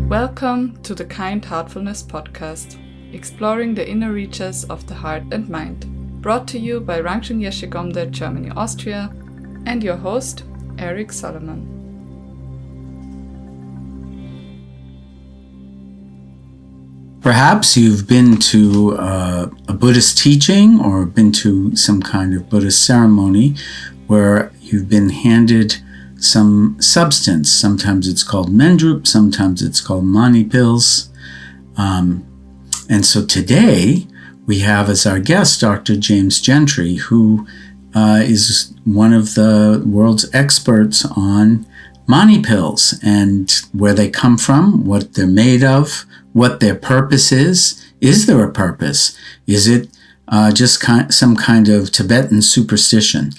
Welcome to the Kind Heartfulness podcast, exploring the inner reaches of the heart and mind, brought to you by Rangsheng Yeshe Gomde, Germany-Austria, and your host, Eric Solomon. Perhaps you've been to a Buddhist teaching or been to some kind of Buddhist ceremony where you've been handed some substance. Sometimes it's called mendrup, sometimes it's called mani pills. And so today we have as our guest Dr. James Gentry, who is one of the world's experts on mani pills and where they come from, what they're made of, what their purpose is. Is there a purpose? Is it just some kind of Tibetan superstition?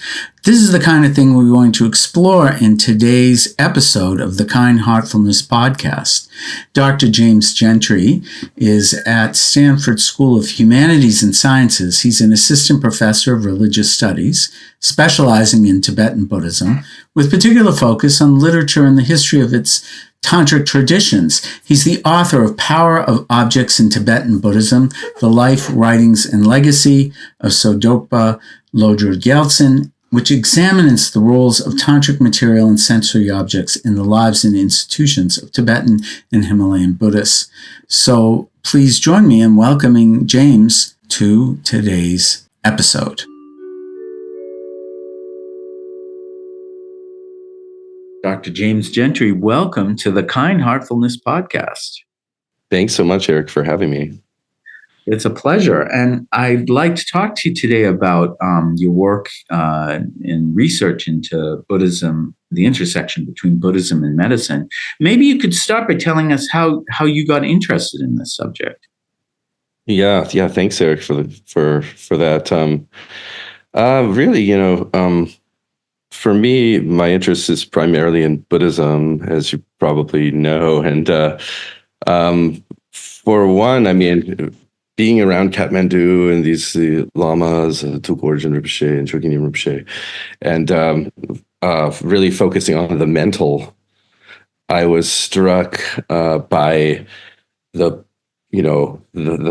This is the kind of thing we're going to explore in today's episode of the Kind Heartfulness podcast. Dr. James Gentry is at Stanford School of Humanities and Sciences. He's an assistant professor of religious studies, specializing in Tibetan Buddhism, with particular focus on literature and the history of its Tantric traditions. He's the author of Power of Objects in Tibetan Buddhism, The Life, Writings, and Legacy of Sokdokpa, Lodrö, Gyeltsen, which examines the roles of tantric material and sensory objects in the lives and institutions of Tibetan and Himalayan Buddhists. So please join me in welcoming James to today's episode. Dr. James Gentry, welcome to the Kind Heartfulness podcast. Thanks so much, Eric, for having me. It's a pleasure. And I'd like to talk to you today about your work in research into Buddhism, the intersection between Buddhism and medicine. Maybe you could start by telling us how you got interested in this subject. Yeah. Thanks, Eric, for that. For me, my interest is primarily in Buddhism, as you probably know. And for one, being around Kathmandu and the Lamas, Tulku Rinpoche and Chögyam Rinpoche, and really focusing on the mental, I was struck by the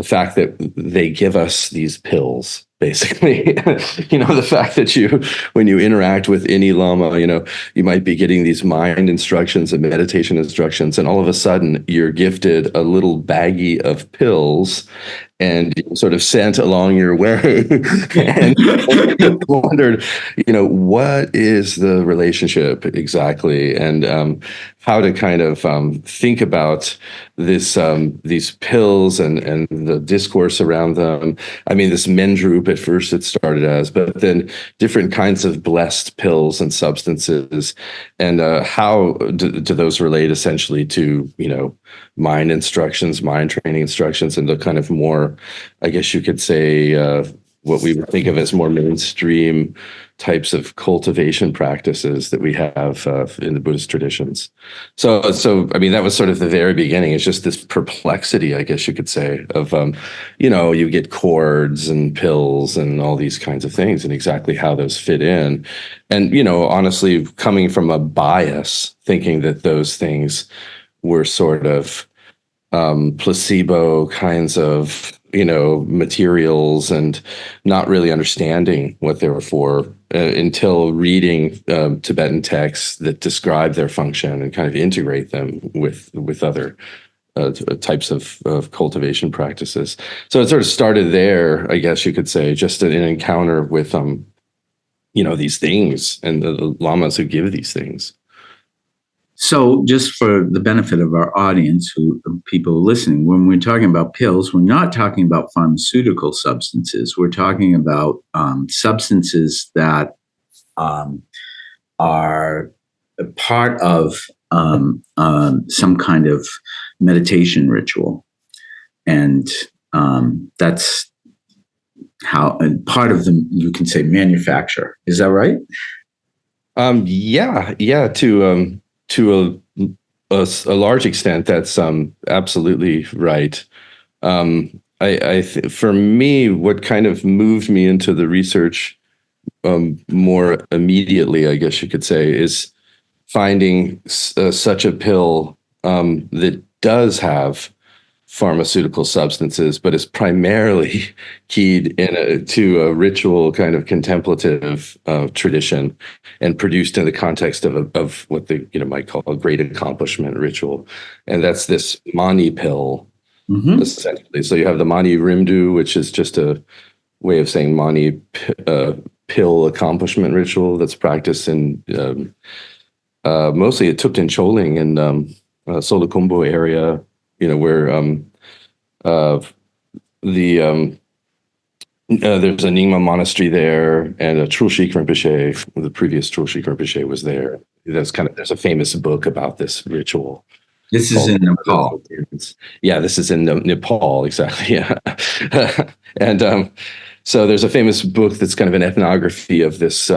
fact that they give us these pills, basically. The fact that when you interact with any Lama, you might be getting these mind instructions and meditation instructions, and all of a sudden you're gifted a little baggie of pills and sort of sent along your way. And wondered, what is the relationship exactly, and how to kind of think about these pills and the discourse around them. This mendrup at first it started as, but then different kinds of blessed pills and substances, and how do those relate essentially to mind instructions, mind training instructions, and the kind of more, I guess you could say, what we would think of as more mainstream types of cultivation practices that we have in the Buddhist traditions. So that was sort of the very beginning. It's just this perplexity, I guess you could say, of, you get cords and pills and all these kinds of things and exactly how those fit in. And, honestly, coming from a bias, thinking that those things were sort of placebo kinds of materials, and not really understanding what they were for until reading Tibetan texts that describe their function and kind of integrate them with other types of cultivation practices. So it sort of started there, I guess you could say, just an encounter with these things and the lamas who give these things. So just for the benefit of our audience, people listening, when we're talking about pills, we're not talking about pharmaceutical substances. We're talking about substances that are a part of some kind of meditation ritual. And that's how, and part of them, you can say, manufacture. Is that right? To a large extent, that's absolutely right. For me, what kind of moved me into the research more immediately, I guess you could say, is finding such a pill that does have pharmaceutical substances, but is primarily keyed to a ritual kind of contemplative tradition, and produced in the context of what they might call a great accomplishment ritual, and that's this mani pill, essentially. So you have the mani rimdu, which is just a way of saying mani pill accomplishment ritual that's practiced in mostly at Tupten Choling in Sokdokpa area, where there's a Nyingma monastery there, and a Trulshik Rinpoche, the previous Trulshik Rinpoche, was there. There's a famous book about this ritual. This is in Nepal. Yeah, this is in Nepal, exactly. Yeah. And so there's a famous book that's kind of an ethnography of this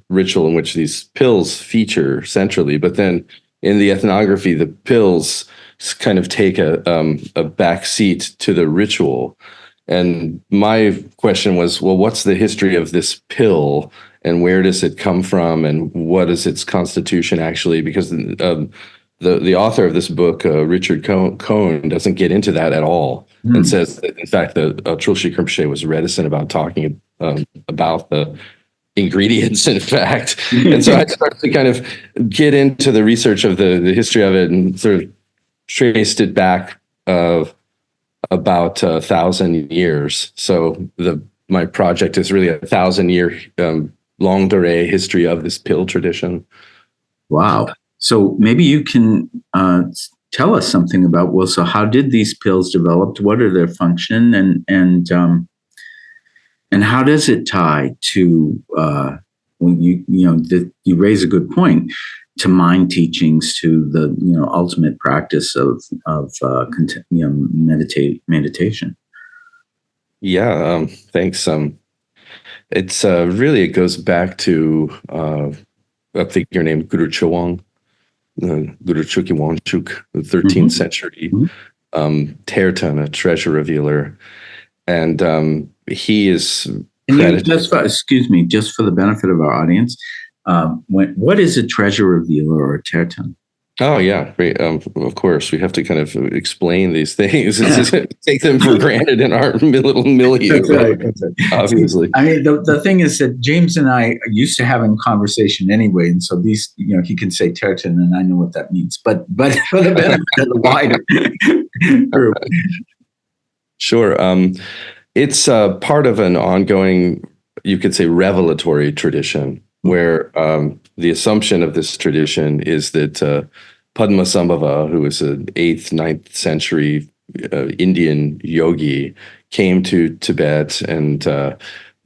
ritual in which these pills feature centrally. But then in the ethnography, the pills kind of take a back seat to the ritual. And my question was, well, what's the history of this pill, and where does it come from, and what is its constitution actually? Because the author of this book, Richard Cohn, doesn't get into that at all, and says that, in fact, the Trulshik Rinpoche was reticent about talking about the ingredients, in fact. And so I started to kind of get into the research of the history of it, and sort of traced it back about 1,000 years. So my project is really a 1,000-year longue durée history of this pill tradition. Wow. So maybe you can tell us something about, well, so how did these pills develop? What are their function, and how does it tie to when you raise a good point, to mind teachings, to the ultimate practice of meditation? Yeah, thanks. It's really, it goes back to a figure named Guru Chowang, Guru Chukyi Wangchuk, the 13th century Tertan, a treasure revealer, and he is. Just for the benefit of our audience, what is a treasure revealer or a tertan? Oh yeah, great. Of course, we have to kind of explain these things. Take them for granted in our little milieu. That's right. Obviously, I mean, the thing is that James and I are used to having conversation anyway, and so these, he can say tertan, and I know what that means. But for the benefit of the wider group, sure. It's part of an ongoing, you could say, revelatory tradition, where the assumption of this tradition is that Padmasambhava, who was an 8th, 9th century Indian yogi, came to Tibet and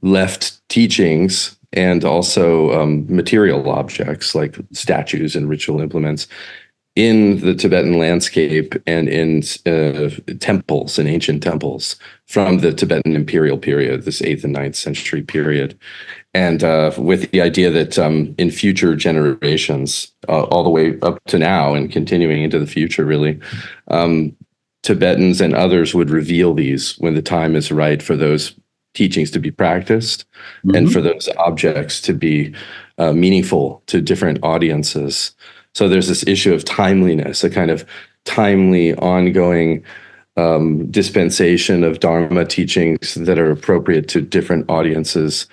left teachings and also material objects like statues and ritual implements in the Tibetan landscape and in temples and ancient temples from the Tibetan imperial period, this 8th and 9th century period. And with the idea that in future generations, all the way up to now and continuing into the future, really, Tibetans and others would reveal these when the time is right for those teachings to be practiced and for those objects to be meaningful to different audiences. So there's this issue of timeliness, a kind of timely, ongoing dispensation of Dharma teachings that are appropriate to different audiences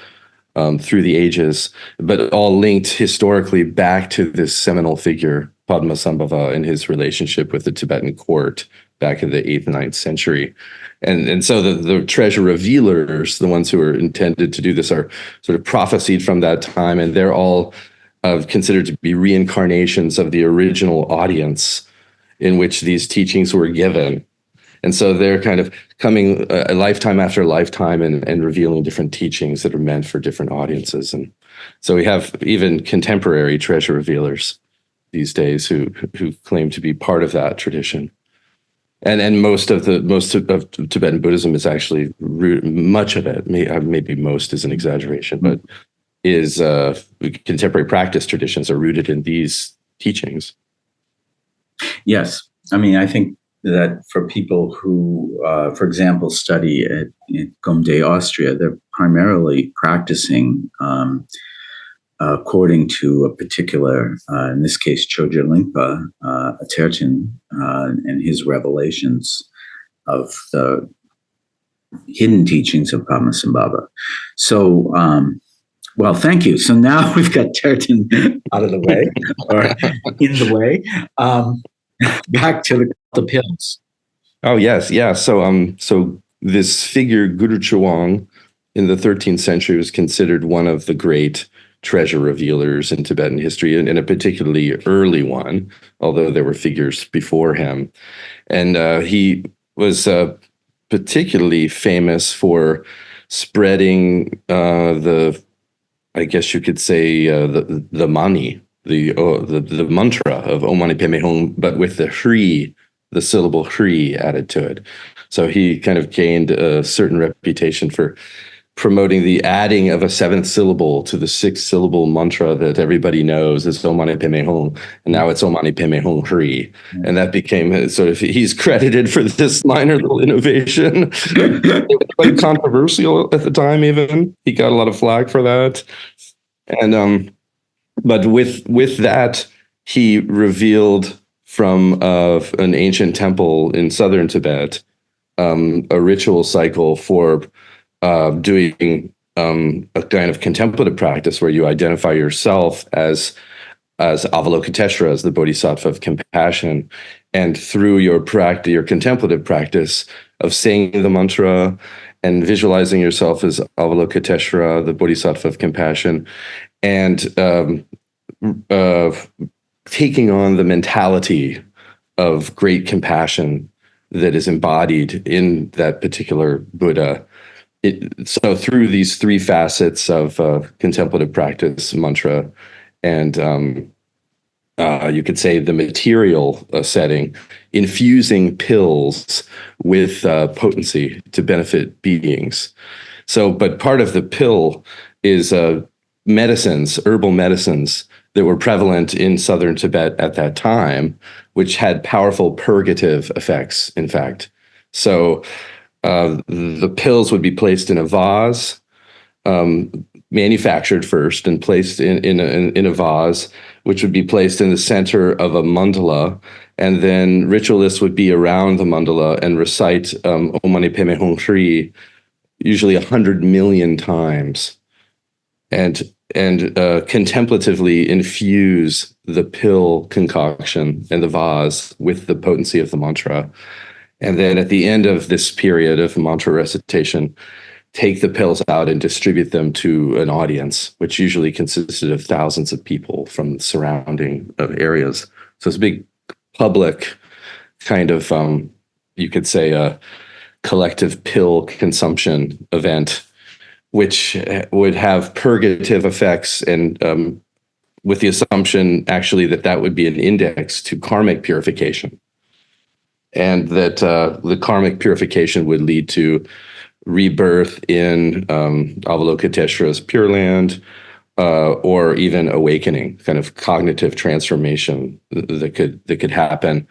through the ages, but all linked historically back to this seminal figure, Padmasambhava, and his relationship with the Tibetan court back in the 8th and 9th century. And so the treasure revealers, the ones who are intended to do this, are sort of prophesied from that time, and they're all considered to be reincarnations of the original audience in which these teachings were given. And so they're kind of coming a lifetime after lifetime and revealing different teachings that are meant for different audiences. And so we have even contemporary treasure revealers these days who claim to be part of that tradition. And most of Tibetan Buddhism is actually, much of it, maybe most is an exaggeration, but is contemporary practice traditions are rooted in these teachings. Yes. I mean, I think that for people who, for example, study at Germany-Austria, they're primarily practicing according to a particular, in this case, Choja Lingpa, a Tertin, and his revelations of the hidden teachings of Padmasambhava. So, well, thank you. So now we've got Tertin out of the way, or in the way. Back to the pills. Oh, yes. Yeah. So this figure, Guru Chuang, in the 13th century was considered one of the great treasure revealers in Tibetan history, and a particularly early one, although there were figures before him. And he was particularly famous for spreading I guess you could say, the mani, the mantra of Om Mani Padme Hum, but with the Hri, the syllable Hri added to it. So he kind of gained a certain reputation for promoting the adding of a seventh syllable to the sixth syllable mantra that everybody knows is Om Mani Padme Hum, and now it's Om Mani Padme Hum Hri, and that became sort of, he's credited for this minor little innovation. It was quite controversial at the time. Even he got a lot of flack for that, and but with that he revealed from an ancient temple in southern Tibet a ritual cycle for doing a kind of contemplative practice where you identify yourself as Avalokiteshvara, as the Bodhisattva of compassion, and through your contemplative practice of saying the mantra and visualizing yourself as Avalokiteshvara, the Bodhisattva of compassion, and taking on the mentality of great compassion that is embodied in that particular Buddha. So through these three facets of contemplative practice, mantra, and you could say the material setting, infusing pills with potency to benefit beings. So, but part of the pill is medicines, herbal medicines that were prevalent in southern Tibet at that time, which had powerful purgative effects, in fact. So the pills would be placed in a vase, manufactured first and placed in a vase, which would be placed in the center of a mandala, and then ritualists would be around the mandala and recite Om Mani Padme Hum Hri usually 100 million times, and contemplatively infuse the pill concoction and the vase with the potency of the mantra. And then at the end of this period of mantra recitation, take the pills out and distribute them to an audience, which usually consisted of thousands of people from surrounding areas. So it's a big public kind of, you could say, a collective pill consumption event, which would have purgative effects, and with the assumption actually that would be an index to karmic purification, and that the karmic purification would lead to rebirth in Avalokiteshvara's Pure Land, or even awakening, kind of cognitive transformation that could happen.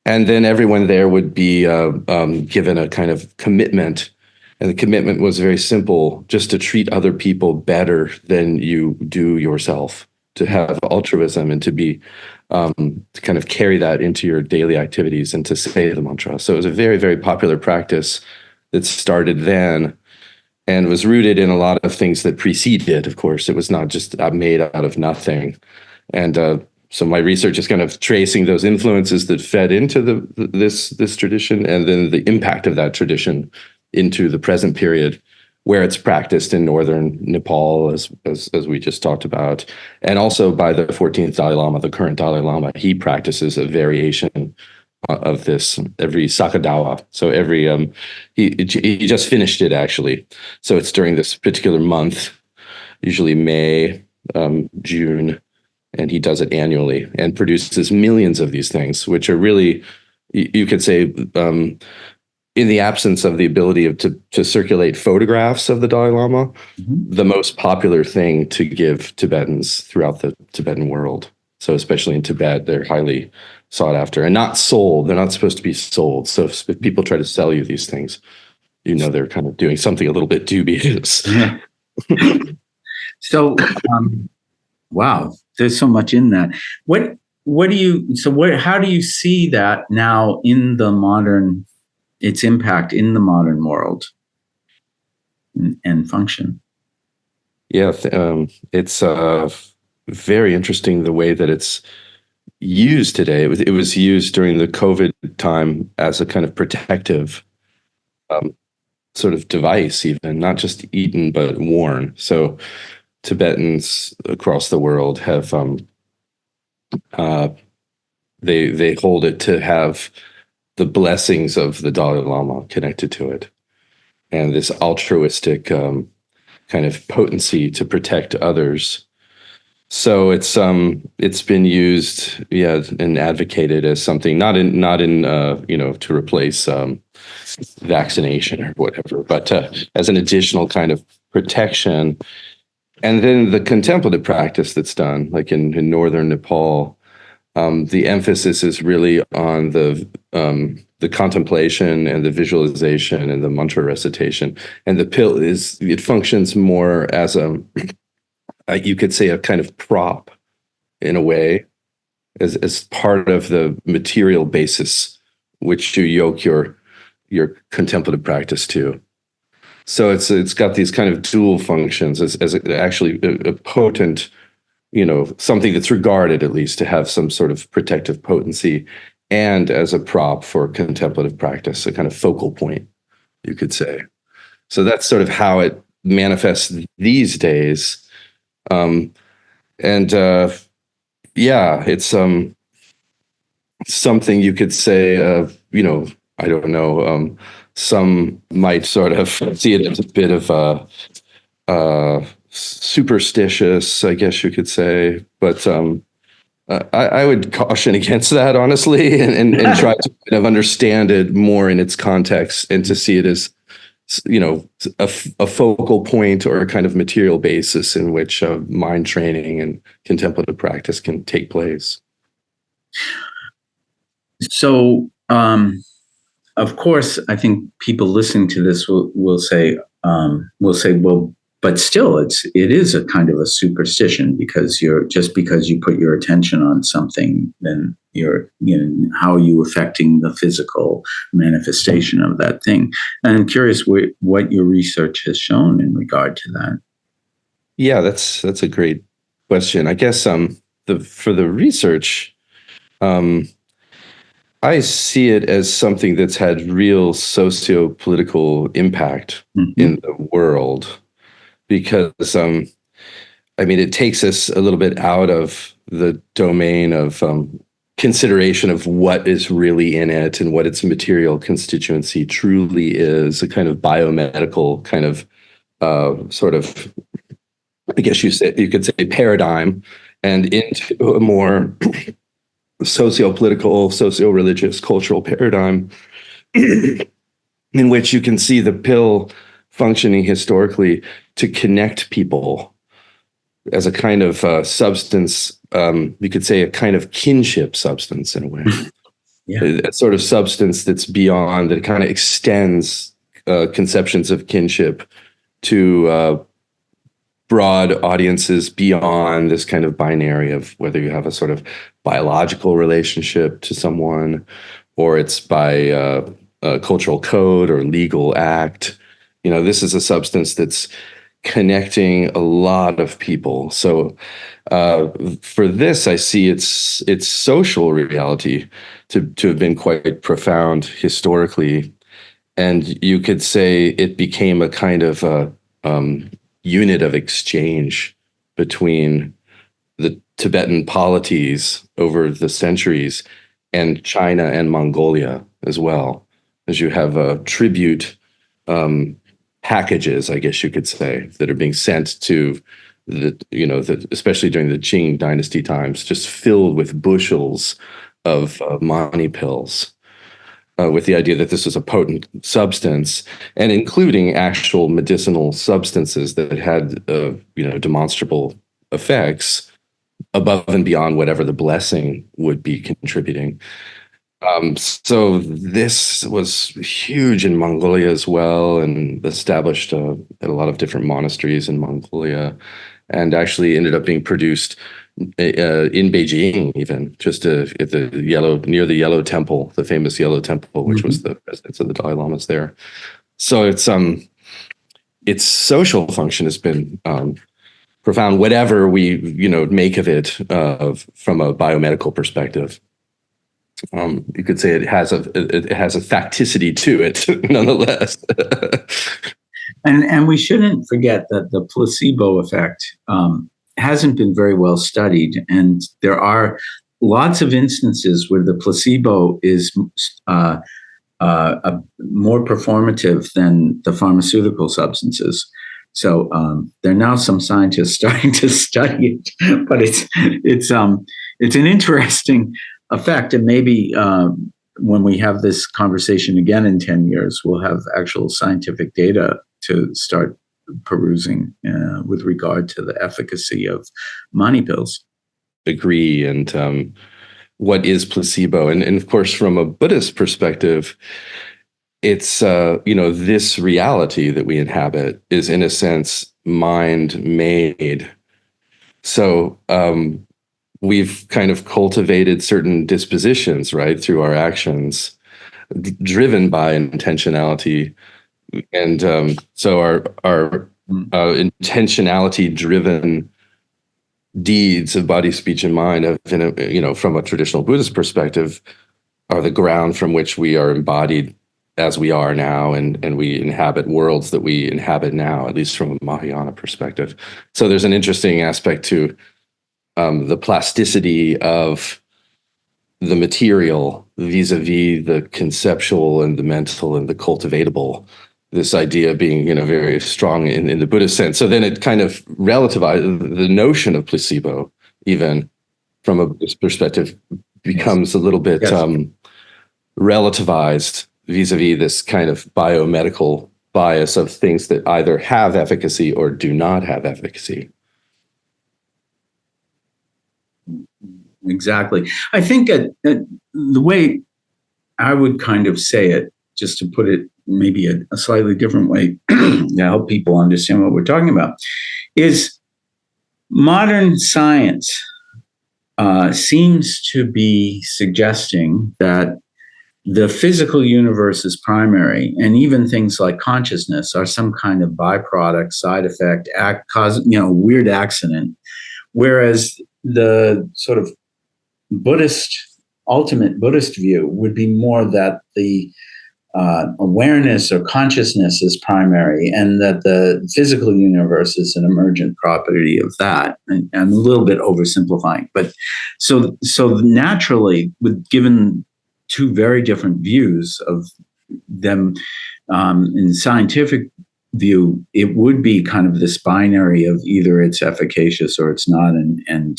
And then everyone there would be given a kind of commitment, and the commitment was very simple: just to treat other people better than you do yourself, to have altruism, and to be to kind of carry that into your daily activities and to say the mantra. So it was a very, very popular practice that started then and was rooted in a lot of things that preceded. Of course, it was not just made out of nothing. And so my research is kind of tracing those influences that fed into this tradition, and then the impact of that tradition into the present period, where it's practiced in northern Nepal, as we just talked about, and also by the 14th Dalai Lama, the current Dalai Lama. He practices a variation of this every Sakadawa. So every he just finished it, actually. So it's during this particular month, usually May, June, and he does it annually and produces millions of these things, which are really, you could say, in the absence of the ability to circulate photographs of the Dalai Lama, the most popular thing to give Tibetans throughout the Tibetan world. So especially in Tibet, they're highly sought after and not sold. They're not supposed to be sold. So if people try to sell you these things, they're kind of doing something a little bit dubious. Yeah. So Wow, there's so much in that. How do you see that now in the modern, its impact in the modern world and function? Yeah, it's very interesting the way that it's used today. It was used during the COVID time as a kind of protective um, sort of device, even not just eaten but worn. So Tibetans across the world have uh, they hold it to have the blessings of the Dalai Lama connected to it, and this altruistic kind of potency to protect others. So it's been used, yeah, and advocated as something not in to replace vaccination or whatever, but as an additional kind of protection. And then the contemplative practice that's done, like in northern Nepal, the emphasis is really on the contemplation and the visualization and the mantra recitation. And the pill it functions more as you could say a kind of prop in a way, as part of the material basis which you yoke your contemplative practice to. So it's got these kind of dual functions as actually a potent, something that's regarded at least to have some sort of protective potency, and as a prop for contemplative practice, a kind of focal point, you could say. So that's sort of how it manifests these days. And yeah, it's something you could say, I don't know, some might sort of see it as a bit of superstitious, I guess you could say, but I would caution against that, honestly, and try to kind of understand it more in its context and to see it as, a focal point or a kind of material basis in which mind training and contemplative practice can take place. So, of course, I think people listening to this will say, well, but still, it is a kind of a superstition, because because you put your attention on something, then how are you affecting the physical manifestation of that thing? And I'm curious what your research has shown in regard to that. Yeah, that's a great question. I guess for the research, I see it as something that's had real socio-political impact in the world, because it takes us a little bit out of the domain of consideration of what is really in it and what its material constituency truly is, a kind of biomedical kind of sort of, I guess you could say, paradigm, and into a more socio-political, socio-religious, cultural paradigm in which you can see the pill functioning historically to connect people as a kind of substance, you could say a kind of kinship substance in a way. Yeah. A sort of substance that's beyond, that kind of extends conceptions of kinship to broad audiences beyond this kind of binary of whether you have a sort of biological relationship to someone, or it's by a cultural code or legal act. This is a substance that's connecting a lot of people. So for this, I see its social reality to have been quite profound historically. And you could say it became a kind of unit of exchange between the Tibetan polities over the centuries and China and Mongolia as well, as you have tribute packages, I guess you could say, that are being sent to especially during the Qing dynasty times, just filled with bushels of mani pills, with the idea that this is a potent substance, and including actual medicinal substances that had demonstrable effects above and beyond whatever the blessing would be contributing. So this was huge in Mongolia as well, and established at a lot of different monasteries in Mongolia. and actually ended up being produced in Beijing, even just at the near the Yellow Temple, the famous Yellow Temple, which was the residence of the Dalai Lamas there. So its social function has been profound, whatever we make of it from a biomedical perspective. You could say it has a facticity to it, nonetheless. And we shouldn't forget that the placebo effect hasn't been very well studied, and there are lots of instances where the placebo is more performative than the pharmaceutical substances. So there are now some scientists starting to study it, but it's an interesting effect, and maybe when we have this conversation again in 10 years, we'll have actual scientific data to start perusing with regard to the efficacy of mani pills. Agree. And what is placebo? And of course, from a Buddhist perspective, it's, this reality that we inhabit is, in a sense, mind-made. So we've kind of cultivated certain dispositions, right, through our actions, driven by intentionality. And so our intentionality-driven deeds of body, speech, and mind, from a traditional Buddhist perspective, are the ground from which we are embodied as we are now, and we inhabit worlds that we inhabit now, at least from a Mahayana perspective. So there's an interesting aspect to the plasticity of the material vis-a-vis the conceptual and the mental and the cultivatable, this idea being, very strong in the Buddhist sense. So then it kind of relativizes the notion of placebo, even from a Buddhist perspective, becomes a little bit relativized vis-a-vis this kind of biomedical bias of things that either have efficacy or do not have efficacy. Exactly. I think the way I would kind of say it, just to put it maybe a slightly different way to help people understand what we're talking about, is modern science seems to be suggesting that the physical universe is primary, and even things like consciousness are some kind of byproduct, side effect, weird accident. Whereas the sort of ultimate Buddhist view would be more that the awareness or consciousness is primary, and that the physical universe is an emergent property of that. And I'm a little bit oversimplifying, but so naturally, given two very different views of them, in scientific view, it would be kind of this binary of either it's efficacious or it's not, and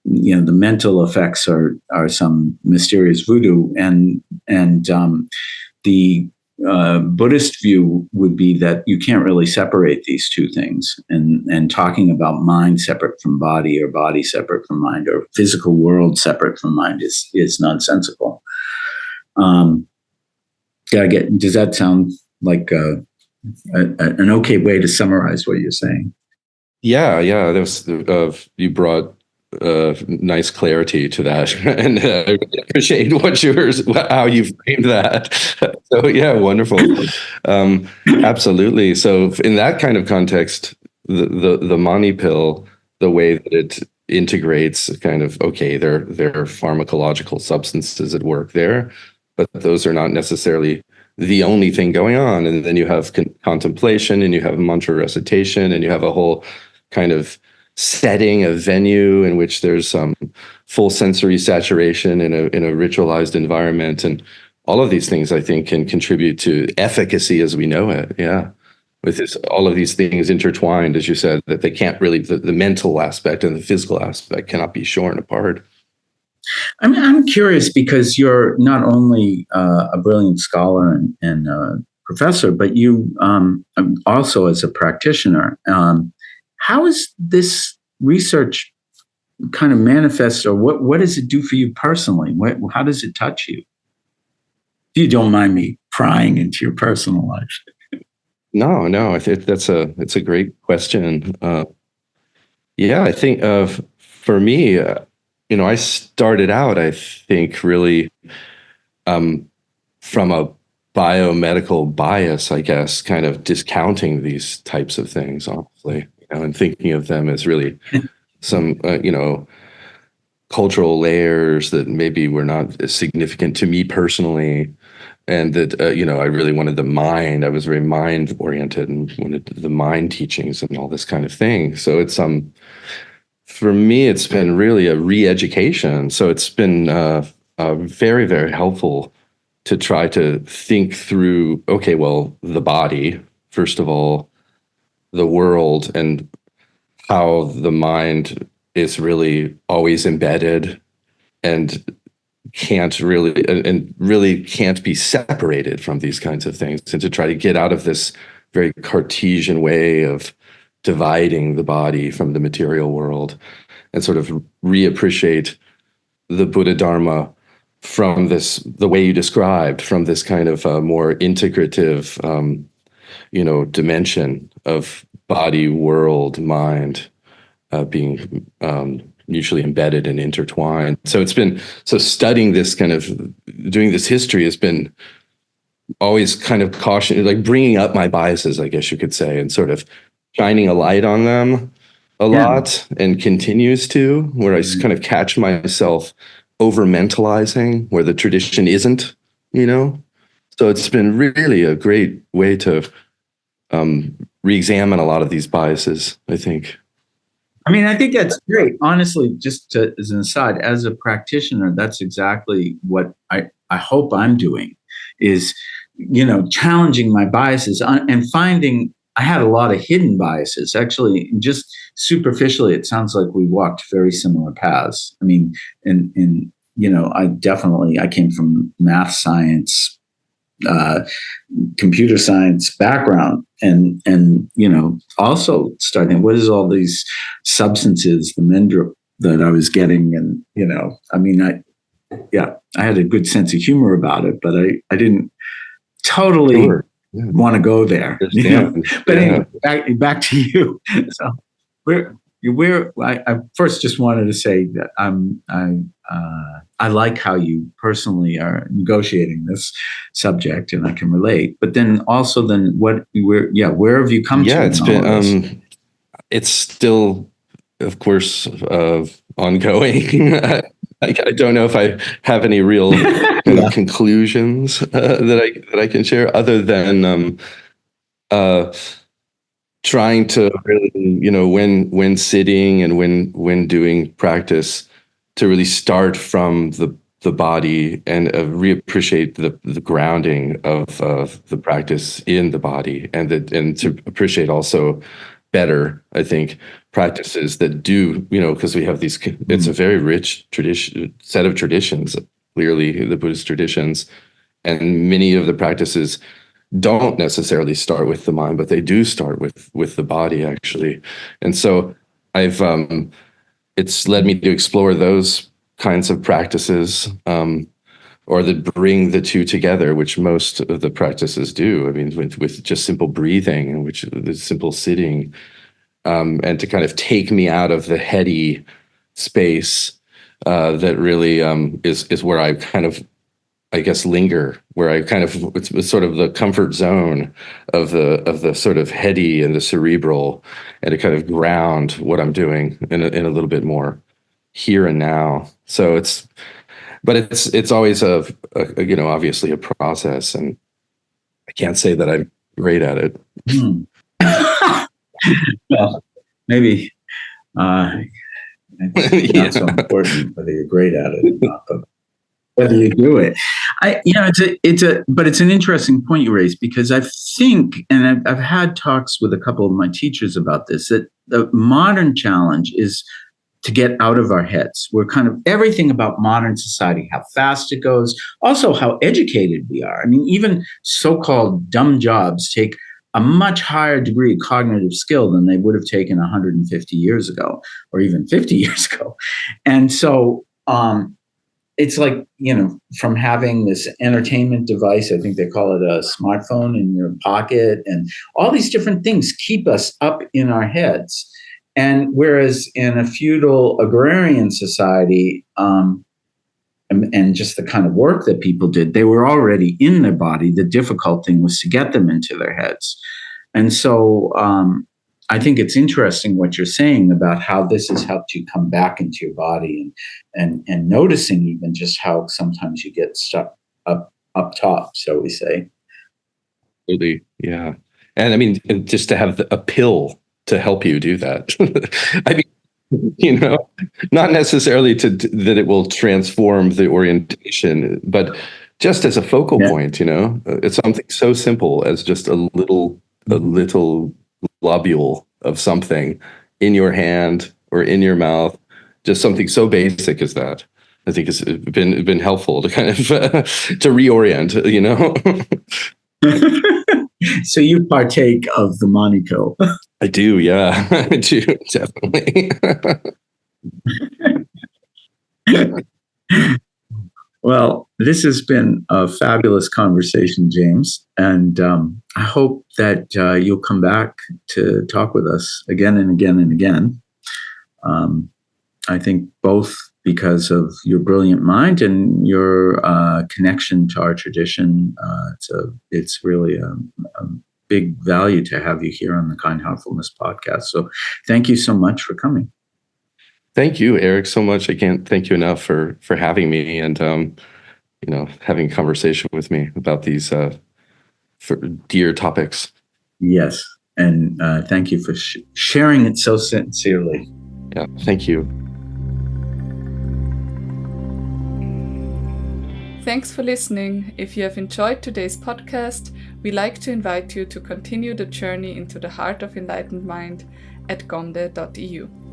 the mental effects are some mysterious voodoo, and the Buddhist view would be that you can't really separate these two things, and talking about mind separate from body, or body separate from mind, or physical world separate from mind is nonsensical. Does that sound like an okay way to summarize what you're saying? Yeah. That was, you brought nice clarity to that, and I appreciate how you framed that. So yeah, wonderful. Absolutely. So in that kind of context, the mani pill, the way that it integrates kind of, there are pharmacological substances at work there, but those are not necessarily the only thing going on. And then you have contemplation, and you have mantra recitation, and you have a whole kind of setting, a venue in which there's some full sensory saturation in a ritualized environment. And all of these things, I think, can contribute to efficacy as we know it. Yeah. With all of these things intertwined, as you said, that they can't really, the mental aspect and the physical aspect cannot be shorn apart. I'm curious, because you're not only a brilliant scholar and professor, but you also as a practitioner. How is this research kind of manifest, or what does it do for you personally? How does it touch you? If you don't mind me prying into your personal life. No, I think it's a great question. Yeah, I think for me, I started out, I think, really from a biomedical bias, I guess, kind of discounting these types of things, honestly, and thinking of them as really some, cultural layers that maybe were not as significant to me personally. And that, I really wanted the mind. I was very mind oriented and wanted the mind teachings and all this kind of thing. So it's, for me, it's been really a re-education. So it's been very, very helpful to try to think through, okay, well, the body, first of all, the world, and how the mind is really always embedded and really can't be separated from these kinds of things, and to try to get out of this very Cartesian way of dividing the body from the material world, and sort of reappreciate the Buddha Dharma from the way you described, from this kind of more integrative, dimension of body, world, mind, being mutually embedded and intertwined. So studying this kind of, doing this history has been always kind of caution, like bringing up my biases, I guess you could say, and sort of shining a light on them a lot, and continues to, where I kind of catch myself over mentalizing where the tradition isn't, So it's been really a great way to re-examine a lot of these biases, I think. I mean, I think that's great. Honestly, as an aside, as a practitioner, that's exactly what I hope I'm doing, is, challenging my biases and finding I had a lot of hidden biases. Actually, just superficially, it sounds like we walked very similar paths. I mean, I came from math, science, computer science background, and also studying what is all these substances, the mendrip that I was getting, and I had a good sense of humor about it, but I didn't totally want to go there. But anyway, back to you. So I first just wanted to say that I like how you personally are negotiating this subject, and I can relate. But then also, where have you come to? Yeah, it's been it's still, of course, ongoing. I don't know if I have any real conclusions that I can share, other than trying to really, when sitting and when doing practice, to really start from the body and reappreciate the grounding of the practice in the body, and to appreciate also better, I think, practices that do, because we have these, it's a very rich set of traditions, clearly the Buddhist traditions, and many of the practices don't necessarily start with the mind, but they do start with the body, actually. And so it's led me to explore those kinds of practices, or that bring the two together, which most of the practices do. I mean, with just simple breathing, and which the simple sitting, and to kind of take me out of the heady space that really is where I kind of, I guess, linger, where I kind of, it's sort of the comfort zone of the sort of heady and the cerebral, and to kind of ground what I'm doing in a little bit more here and now. So it's always obviously a process, and I can't say that I'm great at it. Well, maybe it's not so important whether you're great at it or not, but whether you do it. But it's an interesting point you raised, because I think, and I've had talks with a couple of my teachers about this, that the modern challenge is to get out of our heads. We're kind of everything about modern society, how fast it goes, also how educated we are. I mean, even so-called dumb jobs take a much higher degree of cognitive skill than they would have taken 150 years ago, or even 50 years ago. And so it's like, from having this entertainment device, I think they call it a smartphone, in your pocket, and all these different things keep us up in our heads. And whereas in a feudal agrarian society, and just the kind of work that people did, they were already in their body. The difficult thing was to get them into their heads. And so I think it's interesting what you're saying about how this has helped you come back into your body, and noticing even just how sometimes you get stuck up top, shall we say. Absolutely, yeah. And I mean, just to have a pill to help you do that. I mean, not necessarily that it will transform the orientation, but just as a focal point, it's something so simple as just a little globule of something in your hand or in your mouth, just something so basic as that. I think it's been helpful to kind of to reorient, So you partake of the Mani pill. I do, yeah. I do, definitely. Well, this has been a fabulous conversation, James, and I hope that you'll come back to talk with us again and again and again. I think both because of your brilliant mind and your connection to our tradition, it's really a big value to have you here on the Kind Heartfulness podcast. So thank you so much for coming. Thank you, Eric, so much. I can't thank you enough for having me and having a conversation with me about these dear topics. Yes, and thank you for sharing it so sincerely. Yeah, thank you. Thanks for listening. If you have enjoyed today's podcast, we like to invite you to continue the journey into the heart of enlightened mind at gonde.eu.